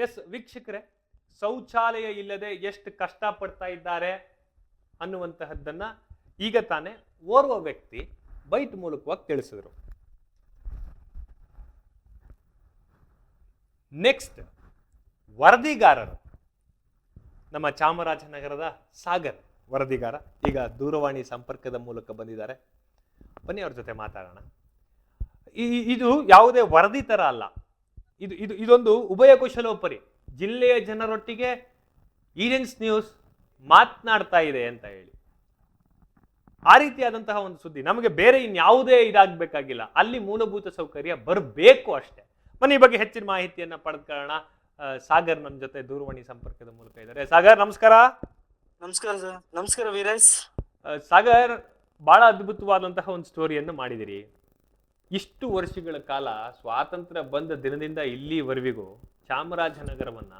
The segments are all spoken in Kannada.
ಎಸ್ ವೀಕ್ಷಕರೇ, ಶೌಚಾಲಯ ಇಲ್ಲದೆ ಎಷ್ಟು ಕಷ್ಟಪಡ್ತಾ ಇದ್ದಾರೆ ಅನ್ನುವಂತಹದ್ದನ್ನ ಈಗ ತಾನೇ ಓರ್ವ ವ್ಯಕ್ತಿ ಬೈಟ್ ಮೂಲಕವಾಗಿ ತಿಳಿಸಿದ್ರು. ನೆಕ್ಸ್ಟ್ ವರದಿಗಾರರು, ನಮ್ಮ ಚಾಮರಾಜನಗರದ ಸಾಗರ್ ವರದಿಗಾರ ಈಗ ದೂರವಾಣಿ ಸಂಪರ್ಕದ ಮೂಲಕ ಬಂದಿದ್ದಾರೆ. ಬನ್ನಿ ಅವ್ರ ಜೊತೆ ಮಾತಾಡೋಣ. ಇದು ಯಾವುದೇ ವರದಿ ತರ ಅಲ್ಲ, ಇದೊಂದು ಉಭಯ ಕುಶಲೋಪರಿ ಜಿಲ್ಲೆಯ ಜನರೊಟ್ಟಿಗೆ ಈಡೆನ್ಸ್ ನ್ಯೂಸ್ ಮಾತನಾಡ್ತಾ ಇದೆ ಅಂತ ಹೇಳಿ ಆ ರೀತಿಯಾದಂತಹ ಒಂದು ಸುದ್ದಿ. ನಮಗೆ ಬೇರೆ ಇನ್ಯಾವುದೇ ಇದಾಗಬೇಕಾಗಿಲ್ಲ, ಅಲ್ಲಿ ಮೂಲಭೂತ ಸೌಕರ್ಯ ಬರಬೇಕು ಅಷ್ಟೇ. ಬನ್ನಿ ಈ ಬಗ್ಗೆ ಹೆಚ್ಚಿನ ಮಾಹಿತಿಯನ್ನ ಪಡೆದುಕೊಳ್ಳೋಣ. ಸಾಗರ್ ನಮ್ಮ ಜೊತೆ ದೂರವಾಣಿ ಸಂಪರ್ಕದ ಮೂಲಕ ಇದ್ದಾರೆ. ಸಾಗರ್ ನಮಸ್ಕಾರ. ನಮಸ್ಕಾರ ಸರ್. ನಮಸ್ಕಾರ ವೀರೇಶ್. ಸಾಗರ್, ಬಹಳ ಅದ್ಭುತವಾದಂತಹ ಒಂದು ಸ್ಟೋರಿಯನ್ನು ಮಾಡಿದಿರಿ. ಇಷ್ಟು ವರ್ಷಗಳ ಕಾಲ ಸ್ವಾತಂತ್ರ್ಯ ಬಂದ ದಿನದಿಂದ ಇಲ್ಲಿವರೆವಿಗೂ ಚಾಮರಾಜನಗರವನ್ನ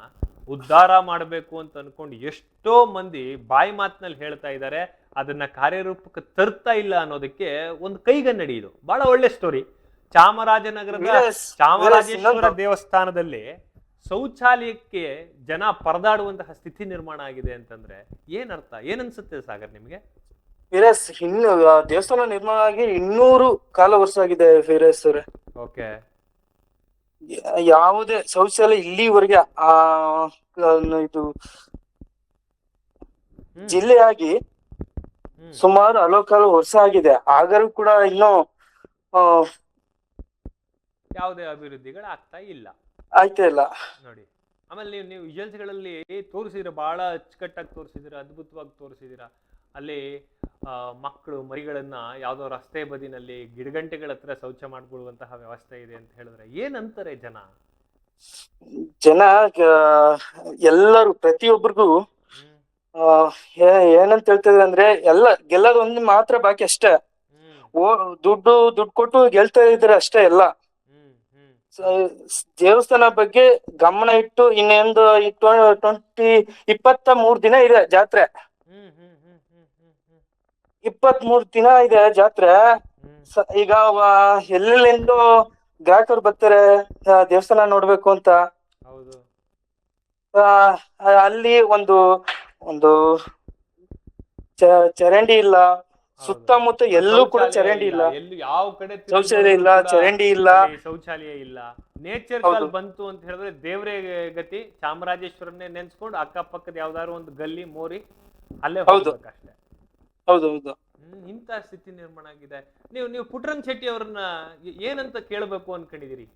ಉದ್ಧಾರ ಮಾಡಬೇಕು ಅಂತ ಅನ್ಕೊಂಡು ಎಷ್ಟೋ ಮಂದಿ ಬಾಯಿ ಮಾತಿನಲ್ಲಿ ಹೇಳ್ತಾ ಇದ್ದಾರೆ, ಅದನ್ನ ಕಾರ್ಯರೂಪಕ್ಕೆ ತರ್ತಾ ಇಲ್ಲ ಅನ್ನೋದಕ್ಕೆ ಒಂದು ಕೈಗನ್ನಡಿ. ಇದು ಬಹಳ ಒಳ್ಳೆ ಸ್ಟೋರಿ. ಚಾಮರಾಜನಗರದ ಚಾಮರಾಜೇಶ್ವರ ದೇವಸ್ಥಾನದಲ್ಲಿ ಶೌಚಾಲಯಕ್ಕೆ ಜನ ಪರದಾಡುವಂತಹ ಸ್ಥಿತಿ ನಿರ್ಮಾಣ ಆಗಿದೆ ಅಂತಂದ್ರೆ ಏನರ್ಥ, ಏನನ್ಸುತ್ತೆ ಸಾಗರ್ ನಿಮ್ಗೆ? ವೀರೇಶ್, ಇನ್ನು ದೇವಸ್ಥಾನ ನಿರ್ಮಾಣ ಆಗಿ 200 ಕಾಲ ವರ್ಷ ಆಗಿದೆ ವೀರೇಶ್ ಅವರೇ. ಓಕೆ. ಯಾವುದೇ ಶೌಚಾಲಯ ಇಲ್ಲಿವರೆಗೆ ಇದು ಜಿಲ್ಲೆಯಾಗಿ ಸುಮಾರು 40 ವರ್ಷ ಆಗಿದೆ. ಆದರೂ ಕೂಡ ಇನ್ನೂ ಯಾವುದೇ ಅಭಿವೃದ್ಧಿಗಳು ಆಗ್ತಾ ಇಲ್ಲ, ಆಯ್ತಾ ಇಲ್ಲ ನೋಡಿ. ಆಮೇಲೆ ನೀವು ವಿಜುವಲ್ಸ್ಗಳಲ್ಲಿ ತೋರಿಸಿದ್ರ, ಬಹಳ ಅಚ್ಚುಕಟ್ಟಾಗಿ ತೋರಿಸಿದಿರ, ಅದ್ಭುತವಾಗಿ ತೋರಿಸಿದಿರ. ಅಲ್ಲಿ ಮಕ್ಕಳು ಮರಿಗಳನ್ನ ಯಾವ್ದೋ ರಸ್ತೆ ಬದಿನಲ್ಲಿ ಗಿಡಗಂಟೆಗಳ ಹತ್ರ ಶೌಚ ಮಾಡ್ಕೊಳ್ಳುವಂತಹ ವ್ಯವಸ್ಥೆ ಇದೆ ಅಂತ ಹೇಳಿದ್ರೆ ಏನಂತಾರೆ ಜನ? ಎಲ್ಲರೂ ಪ್ರತಿಯೊಬ್ಬರಿಗೂ ಏನಂತ ಹೇಳ್ತಿದ್ರೆ ಅಂದ್ರೆ ಗೆಲ್ಲೋದು ಒಂದು ಮಾತ್ರ ಬಾಕಿ ಅಷ್ಟೇ. ದುಡ್ಡು ಕೊಟ್ಟು ಗೆಲ್ತಾ ಇದ್ರೆ ಅಷ್ಟೇ ಎಲ್ಲ. ದೇವಸ್ಥಾನ ಬಗ್ಗೆ ಗಮನ ಇಟ್ಟು ಇನ್ನೊಂದು 23 ದಿನ ಇದೆ ಜಾತ್ರೆ. 23 ದಿನ ಇದೆ ಜಾತ್ರೆ. ಈಗ ಎಲ್ಲೆಲ್ಲಿಂದ ಗ್ರಾಹಕರು ಬರ್ತಾರೆ ದೇವಸ್ಥಾನ ನೋಡ್ಬೇಕು ಅಂತ. ಅಲ್ಲಿ ಒಂದು ಚರಂಡಿ ಇಲ್ಲ, ಸುತ್ತಮುತ್ತ ಎಲ್ಲೂ ಕೂಡ ಚರಂಡಿ ಇಲ್ಲ, ಯಾವ ಕಡೆ ಶೌಚಾಲಯ ಇಲ್ಲ, ಚರಂಡಿ ಇಲ್ಲ, ಶೌಚಾಲಯ ಇಲ್ಲ. ನೇಚರ್ ಕಾಲ್ ಬಂತು ಅಂತ ಹೇಳಿದ್ರೆ ದೇವ್ರೇ ಗತಿ. ಚಾಮರಾಜೇಶ್ವರನ್ನೇ ನೆನ್ಸ್ಕೊಂಡು ಅಕ್ಕಪಕ್ಕದ ಯಾವ್ದಾದ್ರು ಒಂದು ಗಲ್ಲಿ ಮೋರಿ ಅಲ್ಲೇ ಹೋಗ್ಬೇಕಷ್ಟೇ. ಹೌದೌದು. ಇಂತ ಸ್ಥಿತಿ ನಿರ್ಮಾಣ ಆಗಿದೆ. ನೀವು ಪುಟ್ಟರಂಗ ಶೆಟ್ಟಿ ಅವ್ರನ್ನ ಏನಂತ ಕೇಳಬೇಕು ಅನ್ಕೊಂಡಿದೀರಿ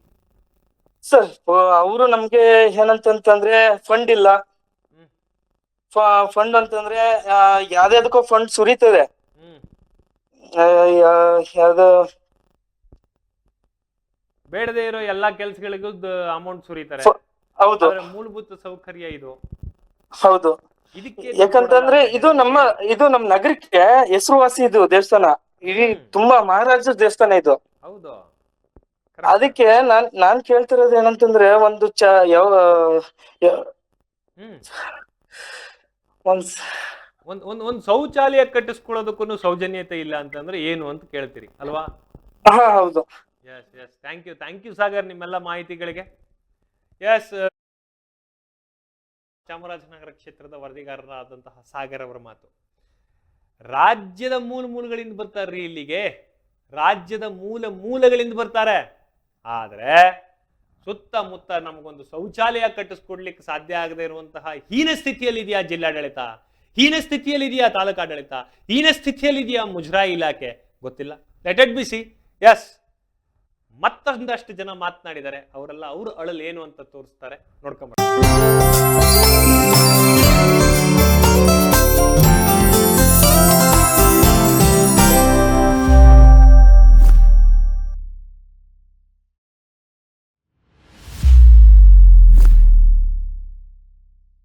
ಸರ್? ಅವರು ನಮ್ಗೆ ಏನಂತಂದ್ರೆ ಫಂಡ್ ಇಲ್ಲ. ಫಂಡ್ ಅಂತಂದ್ರೆ ಯಾವ್ದಕ್ಕೋ ಫಂಡ್ ಸುರಿತದೆ. ಯಾವ್ದು ಬೇಡದೇ ಇರೋ ಎಲ್ಲಾ ಕೆಲ್ಸಗಳಿಗೂ ಅಮೌಂಟ್ ಸುರಿತಾರೆ. ಹೌದು, ಮೂಲಭೂತ ಸೌಕರ್ಯ ಇದು. ಹೌದು. ಯಾಕಂತಂದ್ರೆ ಇದು ನಮ್ಮ ನಗರಕ್ಕೆ ಹೆಸರುವಾಸಿ ಇದು ದೇವಸ್ಥಾನ. ಇಡೀ ತುಂಬಾ ಮಹಾರಾಜರ ದೇವಸ್ಥಾನ ಇದು. ಹೌದು. ಅದಕ್ಕೆ ನಾನ್ ಕೇಳ್ತಿರೋದು ಏನಂತಂದ್ರೆ ಒಂದ್ ಶೌಚಾಲಯ ಕಟ್ಟಿಸ್ಕೊಳ್ಳೋದಕ್ಕೂ ಸೌಜನ್ಯತೆ ಇಲ್ಲ ಅಂತಂದ್ರೆ ಏನು ಅಂತ ಕೇಳ್ತೀರಿ ಅಲ್ವಾ? ಹೌದು. ಎಸ್ ಥ್ಯಾಂಕ್ ಯು ಸಾಗರ್ ನಿಮ್ಮೆಲ್ಲ ಮಾಹಿತಿಗಳಿಗೆ. ಎಸ್, ಚಾಮರಾಜನಗರ ಕ್ಷೇತ್ರದ ವರದಿಗಾರರಾದಂತಹ ಸಾಗರ್ ಅವರ ಮಾತು. ರಾಜ್ಯದ ಮೂಲಗಳಿಂದ ಬರ್ತಾರ್ರಿ ಇಲ್ಲಿಗೆ, ರಾಜ್ಯದ ಮೂಲಗಳಿಂದ ಬರ್ತಾರೆ. ಆದ್ರೆ ಸುತ್ತಮುತ್ತ ನಮಗೊಂದು ಶೌಚಾಲಯ ಕಟ್ಟಿಸ್ಕೊಡ್ಲಿಕ್ಕೆ ಸಾಧ್ಯ ಆಗದೆ ಇರುವಂತಹ ಹೀನ ಸ್ಥಿತಿಯಲ್ಲಿ ಇದೆಯಾ ಜಿಲ್ಲಾಡಳಿತ, ಹೀನ ಸ್ಥಿತಿಯಲ್ಲಿ ಇದೆಯಾ ತಾಲೂಕಾಡಳಿತ, ಹೀನ ಸ್ಥಿತಿಯಲ್ಲಿ ಇದೆಯಾ ಮುಜರಾಯಿ ಇಲಾಖೆ, ಗೊತ್ತಿಲ್ಲ. Let it be see. Yes, ಮತ್ತೊಂದಷ್ಟು ಜನ ಮಾತನಾಡಿದ್ದಾರೆ. ಅವರೆಲ್ಲ ಅವ್ರ ಅಳಲು ಏನು ಅಂತ ತೋರಿಸ್ತಾರೆ, ನೋಡ್ಕೊಂಬ.